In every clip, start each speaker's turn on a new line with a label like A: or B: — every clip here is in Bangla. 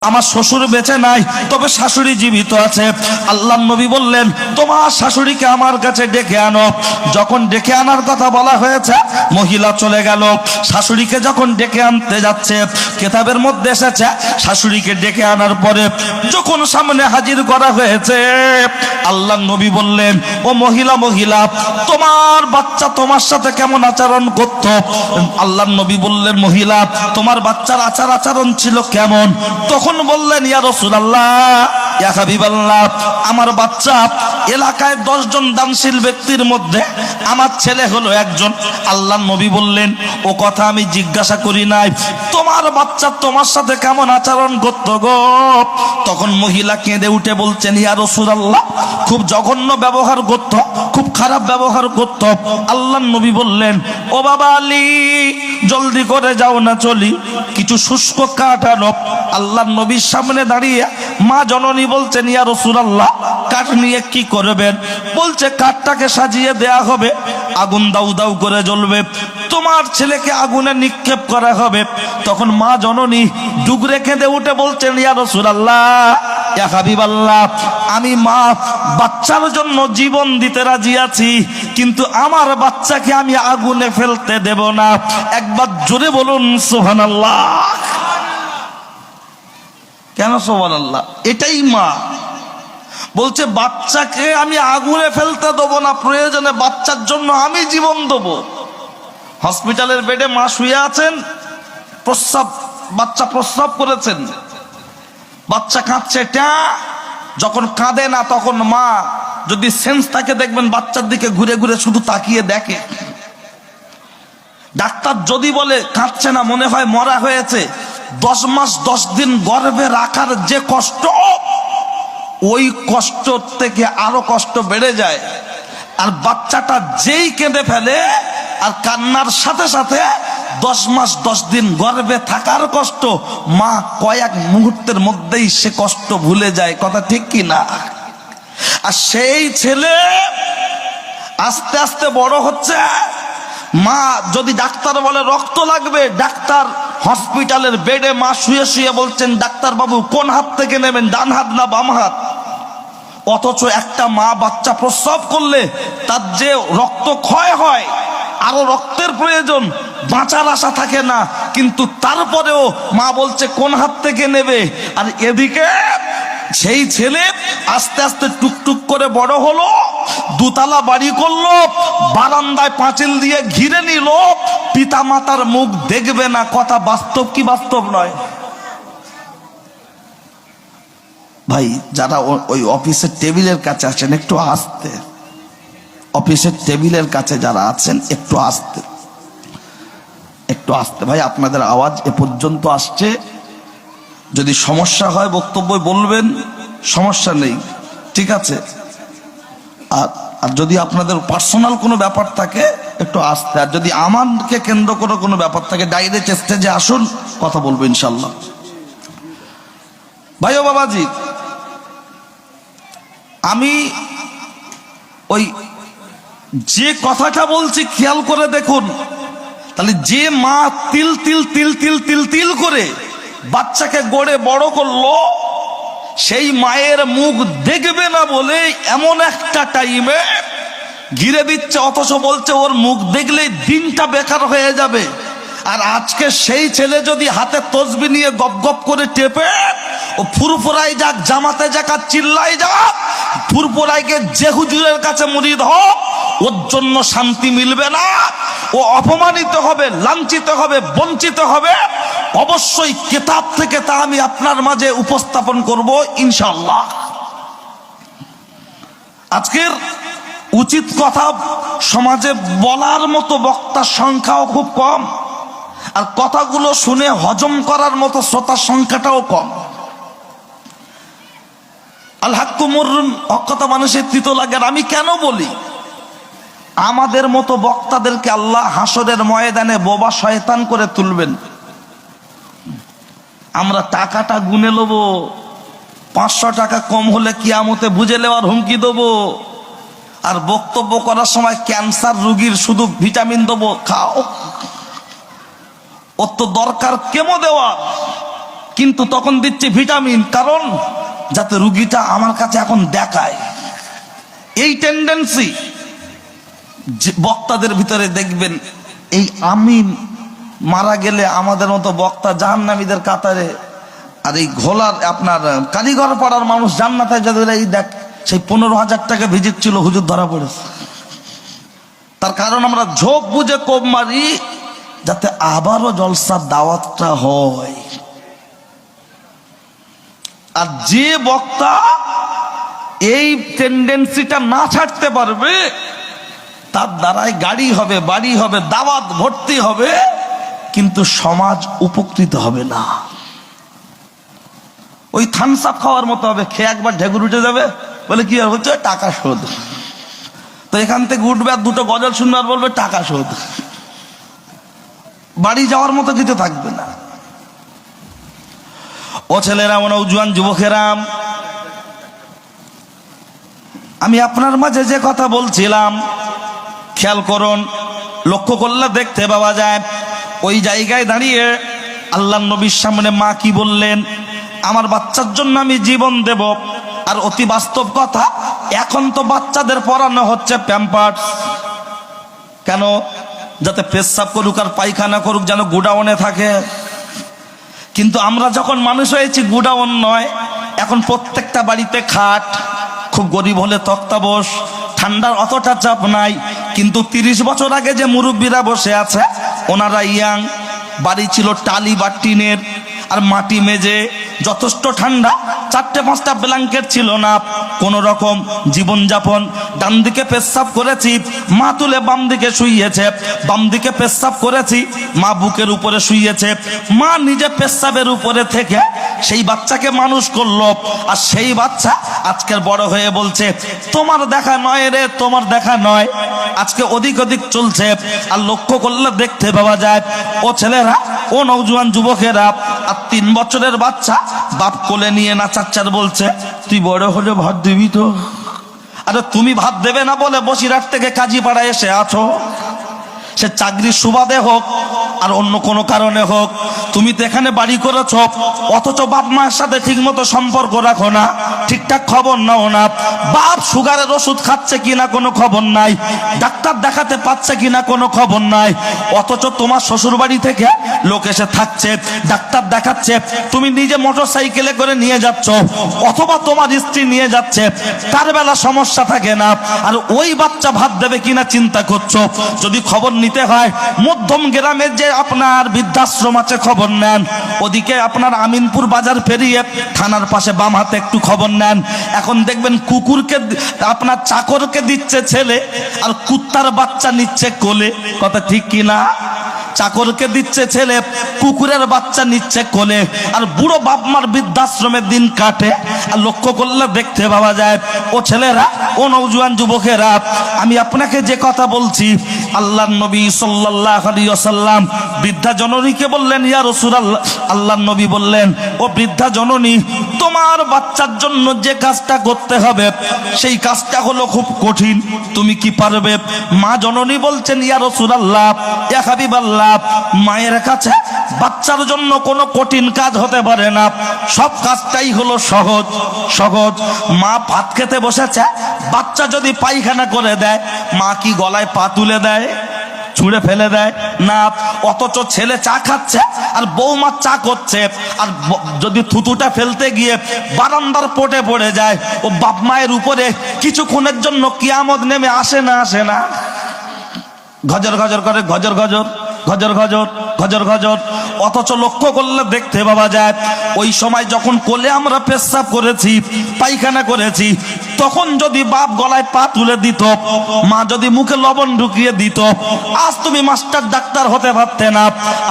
A: আমার শ্বশুর বেঁচে নাই, তবে শাশুড়ি জীবিত আছে। আল্লাহর নবী বললেন, তোমার শাশুড়িকে আমার কাছে ডেকে আনো। যখন ডেকে আনার কথা বলা হয়েছে, মহিলা চলে গেল। শাশুড়িকে যখন ডেকে আনতে যাচ্ছে, কিতাবের মধ্যে এসেছে শাশুড়িকে ডেকে আনার পরে যখন সামনে হাজির করা হয়েছে, আল্লাহর নবী বললেন, ও মহিলা, তোমার বাচ্চা তোমার সাথে কেমন আচরণ করত? আল্লাহর নবী বললেন, মহিলা, তোমার বাচ্চার আচরণ ছিল কেমন? তখন বললেন, ইয়া রাসূলুল্লাহ, ইয়া হাবিবাল্লাহ, আমার বাচ্চা এলাকায় 10 জন দানশীল ব্যক্তির মধ্যে আমার ছেলে হলো একজন। আল্লাহর নবী বললেন, ও কথা আমি জিজ্ঞাসা করি নাই, তোমার বাচ্চা তোমার সাথে কেমন আচরণ করত গো? তখন মহিলা কেঁদে উঠে বলছেন, ইয়া রাসূলুল্লাহ, খুব জঘন্য ব্যবহার করত, খুব খারাপ ব্যবহার করত। আল্লাহর নবী বললেন, ও বাবা আলী, জলদি করে যাও না, চলি, কিছু শুষ্ক কাঠ আনো। আল্লাহর নবীর সামনে দাঁড়িয়ে মা জননী বলছেন, ইয়া রাসূলুল্লাহ, কাঠ নিয়ে কি করবেন? বলছে, কাঠটাকে সাজিয়ে দেয়া হবে, আগুন দাউ দাউ করে জ্বলবে, তোমার ছেলেকে আগুনে নিক্ষেপ করা হবে। তখন মা জননী ডুগরে কেঁদে উঠে বলছেন, ইয়া রাসূলুল্লাহ, ইয়া হাবিবাল্লাহ, আমি মা বাচ্চার জন্য জীবন দিতে রাজি আছি, কিন্তু আমার বাচ্চাকে আমি আগুনে ফেলতে দেব না। একবার জোরে বলুন সুবহানাল্লাহ। কেন সুবহানাল্লাহ? এটাই মা বলছে, বাচ্চাকে আমি আগুনে ফেলতে দেবো না, প্রয়োজনে বাচ্চার জন্য আমি জীবন দেবো। হসপিটালের বেডে মা শুয়ে আছেন, বাচ্চা প্রস্রাব করেছেন, বাচ্চা কাঁদছে, যখন কাঁদে না তখন মা যদি সেন্স থাকে দেখবেন বাচ্চার দিকে ঘুরে ঘুরে শুধু তাকিয়ে দেখে। ডাক্তার যদি বলে কাঁদছে না, মনে হয় মরা হয়েছে, 10 মাস 10 দিন গর্ভে রাখার যে কষ্ট, ওই কষ্ট থেকে আরো কষ্ট বেড়ে যায়। আর বাচ্চাটা যেই কেঁদে ফেলে, আর কান্নার সাথে সাথে 10 মাস 10 দিন গর্ভে থাকার কষ্ট, মা কয়েক মুহূর্তের মধ্যেই সে কষ্ট ভুলে যায়। কথা ঠিক কি না? আর সেই ছেলে আস্তে আস্তে বড় হচ্ছে, মা যদি ডাক্তার বলে রক্ত লাগবে, ডাক্তার হসপিটালের বেডে মা শুয়ে শুয়ে বলছেন, ডাক্তার বাবু কোন হাত থেকে নেবেন, ডান হাত না বাম হাত? অথচ একটা মা বাচ্চা প্রসব করলে তার যে রক্ত ক্ষয় হয়, আরো রক্তের প্রয়োজন, বাঁচার আশা থাকে না, কিন্তু তারপরেও মা বলছে কোন হাত থেকে নেবে। আর এদিকে সেই ছেলে আস্তে আস্তে টুকটুক করে বড় হলো, 2 তলা বাড়ি করলো, বারান্দায় পাঁচিল দিয়ে ঘিরে নিল, পিতা মাতার মুখ দেখবে না। কথা বাস্তব কি বাস্তব নয়? ভাই, যারা ওই অফিসের টেবিলের কাছে আছেন একটু আস্তে, অফিসের টেবিলের কাছে যারা আছেন একটু আস্তে, একটু আস্তে। ভাই, আপনাদের আওয়াজ এ পর্যন্ত আসছে, যদি সমস্যা হয় বক্তব্য বলবেন, সমস্যা নেই, ঠিক আছে। আর যদি আপনাদের পার্সোনাল কোনো ব্যাপার থাকে একটু আস্তে, আর যদি আমাকে কেন্দ্র করে কোনো ব্যাপার থাকে ডাইরেক্ট স্টেজে আসুন, কথা বলবো ইনশাল্লাহ। ভাই ও বাবাজি, আমি ওই যে কথাটা বলছি খেয়াল করে দেখুন, তাহলে যে মা তিল তিল তিল তিল তিল তিল করে বাচ্চাকে গড়ে বড় করলো, সেই মায়ের মুখ দেখবে না বলে এমন একটা টাইমে ঘিরে দিচ্ছে, অথচ বলছে ওর মুখ দেখলেই দিনটা বেকার হয়ে যাবে। আর আজকে সেই ছেলে যদি হাতে তসবি নিয়ে গপ গপ করে টেপে, ও ফুরফুরাই যাক, জামাতে যাক, আর চিল্লাই যাক, ফুরফুরাইকে যে হুজুরের কাছে মুরিদ হোক, ওর জন্য শান্তি মিলবে না। ও অপমানিত হবে, লাঞ্ছিত হবে, বঞ্চিত হবে। অবশ্যই কিতাব থেকে তা আমি আপনার মাঝে উপস্থাপন করব ইনশাআল্লাহ। আজকের উচিত কথা সমাজে বলার মতো বক্তার সংখ্যাও খুব কম, আর কথাগুলো শুনে হজম করার মতো শ্রোতার সংখ্যাটাও কম। আল হাক্কু মুররুন, হক কথা মানুষের তিতো লাগে। আমি কেন বলি, আমাদের মতো বক্তাদেরকে আল্লাহ হাসরের ময়দানে বোবা শয়তান করে তুলবেন। আমরা টাকাটা গুনে নেব, 500 টাকা কম হলে কিয়ামতে বুঝে নেওয়ার হুমকি দেবো, আর বক্তব্য করার সময় ক্যান্সার রোগীর শুধু ভিটামিন দেবো, খাও। ওর তো দরকার কেমো দেওয়া, কিন্তু তখন দিচ্ছে ভিটামিন, কারণ যাতে রুগীটা আমার কাছে এখন দেখায়। এই টেন্ডেন্সি বক্তাদের ভিতরে দেখবেন। এই আমি মারা গেলে আমাদের মতো বক্তা জাহান্নামীদের কাতারে, আর এই ঘোলার আপনার কারিগর পাড়ার মানুষ জান্নাতে যাদের, এই দেখ সেই 15,000 টাকা ভিজিট ছিল, হুজুর ধরা পড়েছে। তার কারণ আমরা ঝোঁক বুঝে কোপ মারি যাতে আবারও জলসার দাওয়াতটা হয়। আর যে বক্তা এই টেন্ডেন্সিটা না ছাড়তে পারবে, তার দ্বারাই গাড়ি হবে, বাড়ি হবে, দাওয়াত ভর্তি হবে, কিন্তু সমাজ উপকৃত হবে না। ওই থামস আপ খাওয়ার মতো হবে, খেয়ে একবার ঢেকুর উঠে যাবে, বলে কি হচ্ছে টাকা শোধ। তো এখান থেকে উঠবে আর দুটো গজল শুনবে আর বলবে টাকা শোধ, বাড়ি যাওয়ার মতো কিছু থাকবে না। ও ছেলেরা, ও নওজোয়ান যুবকেরা, আমি আপনার মাঝে যে কথা বলছিলাম খেয়াল করুন, লক্ষ্য করলে দেখতে পাওয়া যায় ওই জায়গায় দাঁড়িয়ে আল্লাহর নবীর সামনে মা কি বললেন, আমার বাচ্চার জন্য আমি জীবন দেব। আর অতি বাস্তব কথা, এখন তো বাচ্চাদের পরানো হচ্ছে প্যাম্পার্স। কেন? যাতে পেশাব করুক আর পায়খানা করুক যেন গুডাউনে থাকে। কিন্তু আমরা যখন মানুষ হয়েছি গুডাউন নয়, এখন প্রত্যেকটা বাড়িতে খাট, খুব গরিব হলে তক্তাবোস, ঠান্ডার অতটা চাপ নাই। কিন্তু 30 বছর আগে যে মুরব্বীরা বসে আছে ওনারা ইয়াং, বাড়ি ছিল টালি বা টিনের, আর মাটি মেজে, যথেষ্ট ঠান্ডা, 4-5টা ব্ল্যাঙ্কেট ছিল না, কোন রকম জীবনযাপন। ডান দিকে পেশাব করেছি, মা তুলে বাম দিকে শুইয়েছে, বাম দিকে পেশাব করেছি, মা বুকের উপরে শুইয়েছে। মা নিজে পেশাবের উপরে থেকে সেই বাচ্চাকে মানুষ করলো, আর সেই বাচ্চা আজকের বড় হয়ে বলছে তোমার দেখা নয় রে, তোমার দেখা নয়। আজকে অধিক চলছে। আর লক্ষ্য করলে দেখতে পাওয়া যায়, ও ছেলেরা, ও নওজোয়ান যুবকেরা, আর 3 বছরের বাচ্চা বাপ কোলে নিয়ে নাচাচ্চার বলছে তুই বড় হলে ভাত দিবি তো। আরে তুমি ভাত দেবে না বলে বসিরহাট থেকে কাজীপাড়া এসে আছো, সে চাকরির সুবাদে হোক আর অন্য কোনো কারণে হোক, তুমি তো এখানে বাড়ি করেছ, অথচ বাপ মায়ের সাথে ঠিক মতো সম্পর্ক রাখো না, ঠিকঠাক খবর নাও না। বাপ সুগারের ওষুধ খাচ্ছে কিনা কোনো খবর নাই, ডাক্তার দেখাতে পাচ্ছে কিনা কোনো খবর নাই। অথচ তোমার শ্বশুর বাড়ি থেকে লোক এসে থাকছে, ডাক্তার দেখাচ্ছে, তুমি নিজে মোটর সাইকেলে করে নিয়ে যাচ্ছ, অথবা তোমার স্ত্রী নিয়ে যাচ্ছে, তার বেলা সমস্যা থাকে না। আর ওই বাচ্চা ভাত দেবে কিনা চিন্তা করছো। যদি খবর নিতে হয়, মধ্যম গ্রামের যে আপনার বৃদ্ধাশ্রম আছে খবর নেন, ওদিকে আপনার আমিনপুর বাজার পেরিয়ে থানার পাশে বাম হাতে একটু খবর নেন। এখন দেখবেন কুকুরকে আপনার চাকরকে দিচ্ছে ছেলে, আর কুত্তার বাচ্চা নিচ্ছে কোলে। কথা ঠিক কিনা? চাকরকে দিচ্ছে ছেলে, কুকুরের বাচ্চা নিচ্ছে কোলে, আর বুড়ো বাপ মার বৃদ্ধাশ্রমের দিন কাটে। আর লক্ষ্য করলে দেখতে পাওয়া যায়, ও ছেলেরা, ও নওজোয়ান যুবকেরা, আমি আপনাকে যে কথা বলছি, আল্লাহর নবী সাল্লাল্লাহু আলাইহি ওয়াসাল্লাম বৃদ্ধা জননীকে বললেন, ইয়া রাসূলুল্লাহ, আল্লাহর নবী বললেন, ও বৃদ্ধা জননী, তোমার বাচ্চার জন্য যে কাজটা করতে হবে সেই কাজটা হলো খুব কঠিন, তুমি কি পারবে? মা জননী বলছেন, ইয়া রাসূলুল্লাহ, ইয়া হাবিবাল্লাহ, মায়ের কাছে বাচ্চার জন্য কোনো কঠিন কাজ হতে পারে না, সব কাজটাই হলো সহজ সহজ। মা ভাত খেতে বসেছে, বাচ্চা যদি পায়খানা করে দেয়, মা কি গলায় পা তুলে দেয়, ছুঁড়ে ফেলে দেয় না? অথচ ছেলে চা খাচ্ছে আর বৌমা চা করছে, আর যদি থুতুটা ফেলতে গিয়ে বারান্দার পটে পড়ে যায়, ও বাপ মায়ের উপরে কিছুক্ষণের জন্য কিয়ামত নেমে আসে না? আসে না? গজর গজর করে, গজর গজর, গজর গজর, গজর গজর। অথচ লক্ষ্য করলে দেখতে পাওয়া যায়, ওই সময় যখন কোলে আমরা পেশাব করেছি, পায়খানা করেছি, তখন যদি বাপ গলায় পা তুলে দিত, মা যদি মুখে লবণ ঢুকিয়ে দিত, আজ তুমি মাস্টার ডাক্তার হতে পারতে না,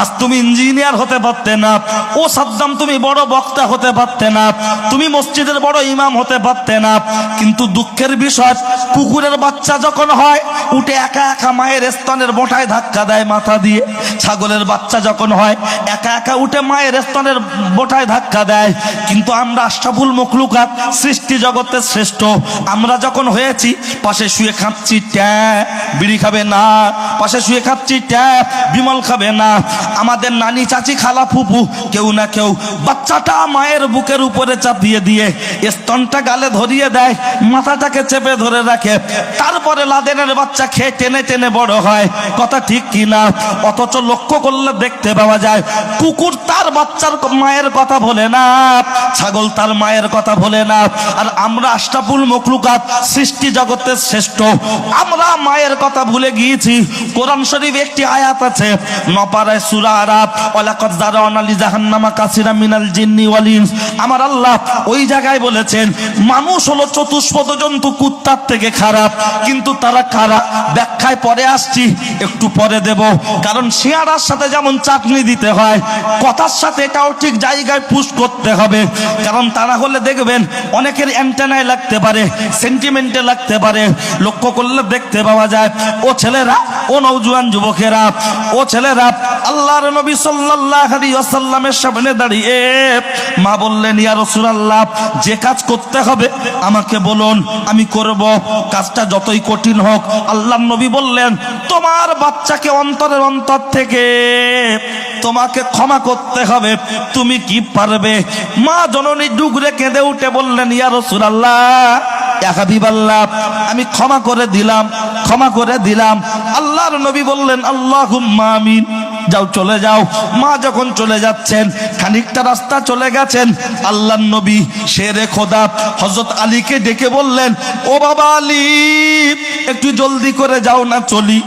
A: আজ তুমি ইঞ্জিনিয়ার হতে পারতে না, ও সাদ্দাম তুমি বড় বক্তা হতে পারতে না, তুমি মসজিদের বড় ইমাম হতে পারতে না। কিন্তু দুঃখের বিষয়, কুকুরের বাচ্চা যখন হয়, উঠে একা একা মায়ের স্তনের বোঁটায় ধাক্কা দেয় মাথা দিয়ে। ছাগলের বাচ্চা যখন হয়, একা একা উঠে মায়ের স্তনের বোঁটায় ধাক্কা দেয়। কিন্তু আমরা আশরাফুল মখলুকাত, সৃষ্টি জগতের শ্রেষ্ঠ, আমরা যখন হয়েছি পাশে শুয়ে খাচ্ছি ট্যাপ, বিড়ি খাবে না, পাশে শুয়ে খাচ্ছি ট্যাপ, বিমল খাবে না। আমাদের নানি, চাচি, খালা, ফুপু কেউ না কেউ বাচ্চাটা মায়ের বুকের উপরে চাপিয়ে দিয়ে স্তনটা গালে ধরিয়ে দেয়, মাথাটাকে চেপে ধরে রাখে, তারপরে লাদেনের বাচ্চা খেয়ে টেনে টেনে বড় হয়। কথা ঠিক কিনা? অথচ লক্ষ্য করলে দেখতে পাওয়া যায় কুকুর তার বাচ্চার মায়ের কথা বলে না, ছাগল তার মায়ের কথা বলে না। আর আমরা আশরাফুল মখলুকাত, সৃষ্টি জগতের শ্রেষ্ঠ, আমরা মায়ের কথা ভুলে গিয়েছি। কোরআন শরীফ একটি আয়াত আছে, নপারায় সূরা আরাফ, ওয়ালাকাদ যারানা লিজাহান্নামা কাসিরাম মিনাল জিন্নি ওয়াল ইনস। আমার আল্লাহ ওই জায়গায় বলেছেন মানুষ হলো চতুষ্পদ জন্তু, কুত্তার থেকে খারাপ। কিন্তু তারা কারা? ব্যাখ্যায় পরে আসছি, একটু পরে দেব। কারণ শিয়ারার সাথে যেমন চাটনি দিতে হয়, কথার সাথে এটাও ঠিক জায়গায় পুশ করতে হবে। কারণ তারা হলে দেখবেন অনেকের অ্যান্টেনায় লাগতে পারে, সেন্টিমেন্টে লাগতে পারে। লক্ষ্য করলে দেখতে পাওয়া যায় ও ছেলেরা, ও নওজোয়ান যুবকেরা, ও ছেলেরা আল্লাহর নবী সাল্লাল্লাহু আলাইহি ওয়াসাল্লামের সামনে দাঁড়িয়ে মা বললেন, ইয়া রাসূলুল্লাহ, যে কাজ করতে হবে আমাকে বলুন, আমি করব, কাজটা যতই কঠিন হোক। আল্লাহর নবী বললেন, তোমার বাচ্চাকে অন্তরের অন্তর থেকে তোমাকে ক্ষমা করতে হবে, তুমি কি পারবে? মা জননী ডুগরে কেঁদে উঠে বললেন, ইয়া রাসূলুল্লাহ, ইয়া হাবিবাল্লাহ, আমি ক্ষমা করে দিলাম, ক্ষমা করে দিলাম। আল্লাহর নবী বললেন, আল্লাহুম্মা আমিন, যাও চলে যাও। মা যখন চলে যাচ্ছেন, খানিকটা রাস্তা চলে গেছেন, আল্লাহর নবী শেরে খোদা হযরত আলীকে ডেকে বললেন, ও বাবা আলী, একটু জলদি করে যাও না, চলি।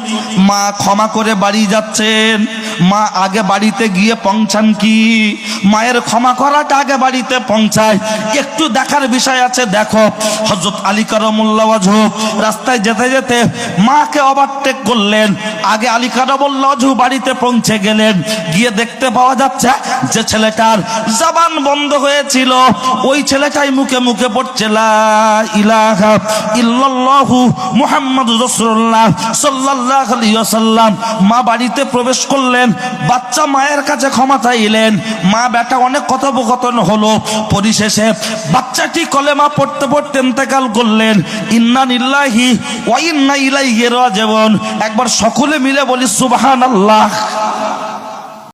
A: মা ক্ষমা করে বাড়ি যাচ্ছেন। মা আগে বাড়িতে গিয়ে পৌঁছান কি? মায়ের ক্ষমা করাটা আগে বাড়িতে পৌঁছায়। একটু দেখার বিষয় আছে, দেখো হযরত আলী কারামুল্লাহ ওয়াজহু রাস্তায় যেতে যেতে মাকে ওভারটেক করলেন। আগে আলী কারামুল্লাহ ওয়াজহু বাড়িতে পৌঁছে গেলেন, গিয়ে দেখতে পাওয়া যাচ্ছে যে ছেলেটার জবান বন্ধ হয়েছিল, ওই ছেলেটাই মুখে মুখে পড়ছে লা ইলাহা ইল্লাল্লাহু মুহাম্মাদুর রাসূলুল্লাহ সাল্লাল্লাহু আলাইহি ওয়াসাল্লাম। মা বাড়িতে প্রবেশ করলেন, বাচ্চা মায়ের কাছে ক্ষমা চাইলেন। মা বেটা অনেক কথোপকথন হলো, পরিশেষে বাচ্চাটি কলেমা পড়তে পড়তে ইন্তেকাল করলেন। ইন্না লিল্লাহি ওয়া ইন্না ইলাইহি রাজিউন। একবার সকলে মিলে বলি সুবহানাল্লাহ।